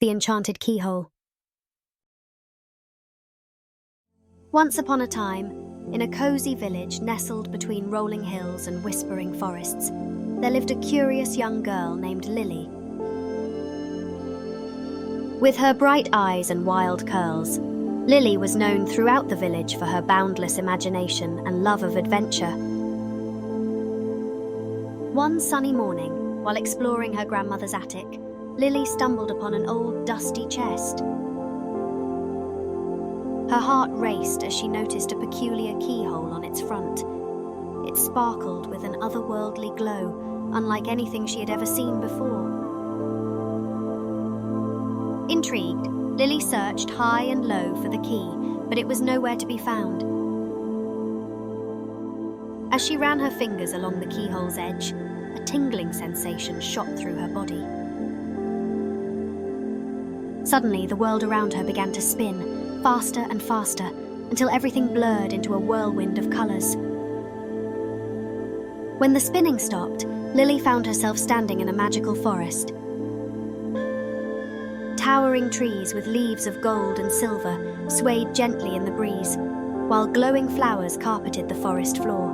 The Enchanted Keyhole. Once upon a time, in a cozy village nestled between rolling hills and whispering forests, there lived a curious young girl named Lily. With her bright eyes and wild curls, Lily was known throughout the village for her boundless imagination and love of adventure. One sunny morning, while exploring her grandmother's attic, Lily stumbled upon an old, dusty chest. Her heart raced as she noticed a peculiar keyhole on its front. It sparkled with an otherworldly glow, unlike anything she had ever seen before. Intrigued, Lily searched high and low for the key, but it was nowhere to be found. As she ran her fingers along the keyhole's edge, a tingling sensation shot through her body. Suddenly, the world around her began to spin, faster and faster, until everything blurred into a whirlwind of colours. When the spinning stopped, Lily found herself standing in a magical forest. Towering trees with leaves of gold and silver swayed gently in the breeze, while glowing flowers carpeted the forest floor.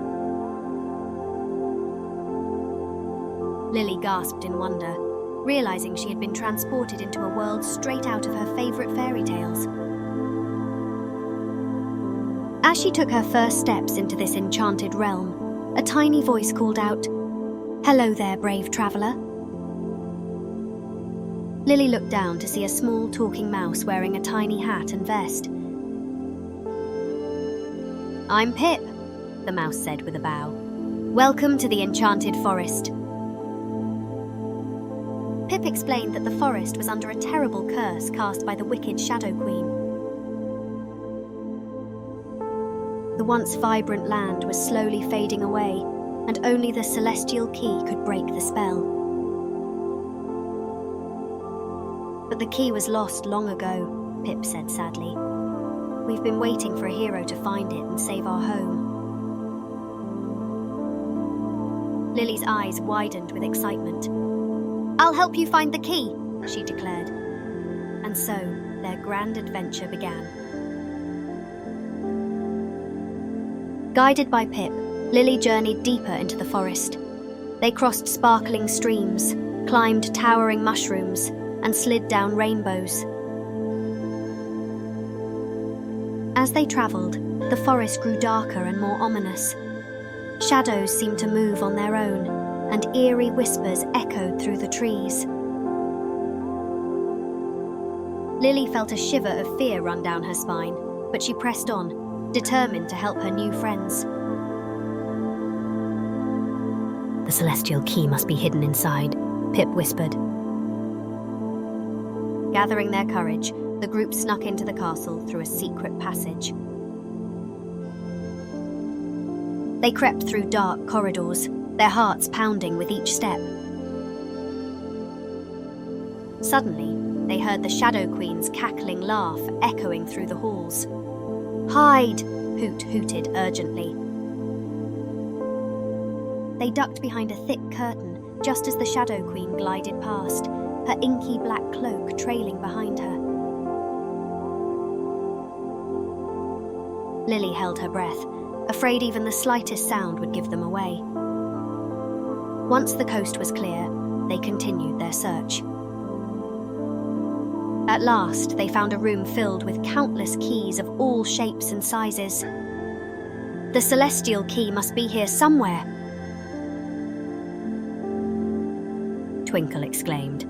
Lily gasped in wonder, realising she had been transported into a world straight out of her favourite fairy tales. As she took her first steps into this enchanted realm, a tiny voice called out, "Hello there, brave traveller." Lily looked down to see a small talking mouse wearing a tiny hat and vest. "I'm Pip," the mouse said with a bow. "Welcome to the Enchanted Forest." Pip explained that the forest was under a terrible curse cast by the wicked Shadow Queen. The once vibrant land was slowly fading away, and only the celestial key could break the spell. "But the key was lost long ago," Pip said sadly. "We've been waiting for a hero to find it and save our home." Lily's eyes widened with excitement. "I'll help you find the key," she declared. And so, their grand adventure began. Guided by Pip, Lily journeyed deeper into the forest. They crossed sparkling streams, climbed towering mushrooms, and slid down rainbows. As they travelled, the forest grew darker and more ominous. Shadows seemed to move on their own, and eerie whispers echoed through the trees. Lily felt a shiver of fear run down her spine, but she pressed on, determined to help her new friends. "The celestial key must be hidden inside," Pip whispered. Gathering their courage, the group snuck into the castle through a secret passage. They crept through dark corridors, their hearts pounding with each step. Suddenly, they heard the Shadow Queen's cackling laugh echoing through the halls. "Hide!" Hoot hooted urgently. They ducked behind a thick curtain just as the Shadow Queen glided past, her inky black cloak trailing behind her. Lily held her breath, afraid even the slightest sound would give them away. Once the coast was clear, they continued their search. At last, they found a room filled with countless keys of all shapes and sizes. "The celestial key must be here somewhere," Twinkle exclaimed.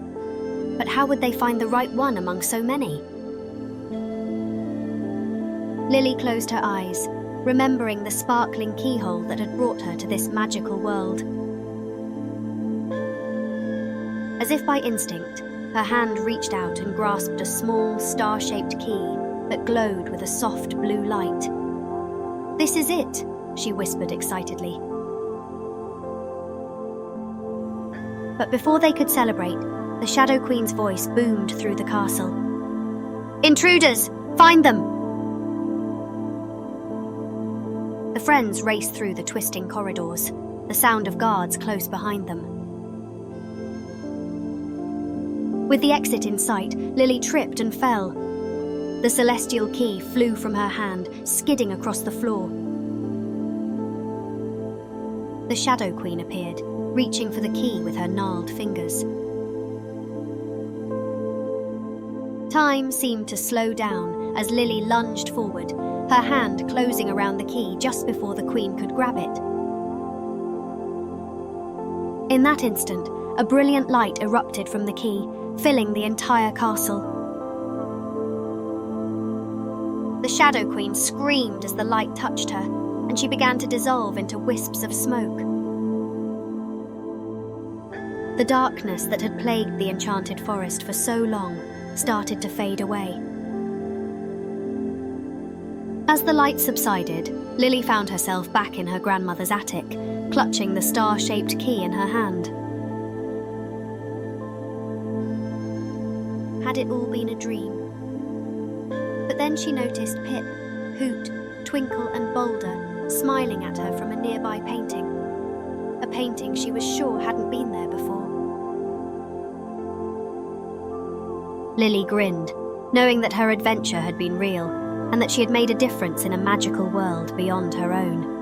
But how would they find the right one among so many? Lily closed her eyes, remembering the sparkling keyhole that had brought her to this magical world. As if by instinct, her hand reached out and grasped a small, star-shaped key that glowed with a soft blue light. "This is it," she whispered excitedly. But before they could celebrate, the Shadow Queen's voice boomed through the castle. "Intruders! Find them!" The friends raced through the twisting corridors, the sound of guards close behind them. With the exit in sight, Lily tripped and fell. The celestial key flew from her hand, skidding across the floor. The Shadow Queen appeared, reaching for the key with her gnarled fingers. Time seemed to slow down as Lily lunged forward, her hand closing around the key just before the Queen could grab it. In that instant, a brilliant light erupted from the key, filling the entire castle. The Shadow Queen screamed as the light touched her, and she began to dissolve into wisps of smoke. The darkness that had plagued the enchanted forest for so long started to fade away. As the light subsided, Lily found herself back in her grandmother's attic, clutching the star-shaped key in her hand. Had it all been a dream? But then she noticed Pip, Hoot, Twinkle and Boulder smiling at her from a nearby painting. A painting she was sure hadn't been there before. Lily grinned, knowing that her adventure had been real and that she had made a difference in a magical world beyond her own.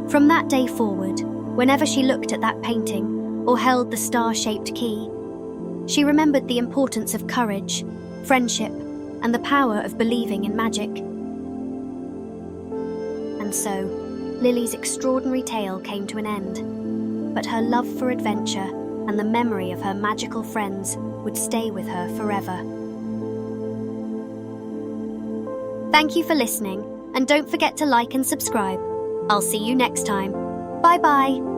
From that day forward, whenever she looked at that painting or held the star-shaped key, she remembered the importance of courage, friendship, and the power of believing in magic. And so, Lily's extraordinary tale came to an end, but her love for adventure and the memory of her magical friends would stay with her forever. Thank you for listening, and don't forget to like and subscribe. I'll see you next time. Bye-bye.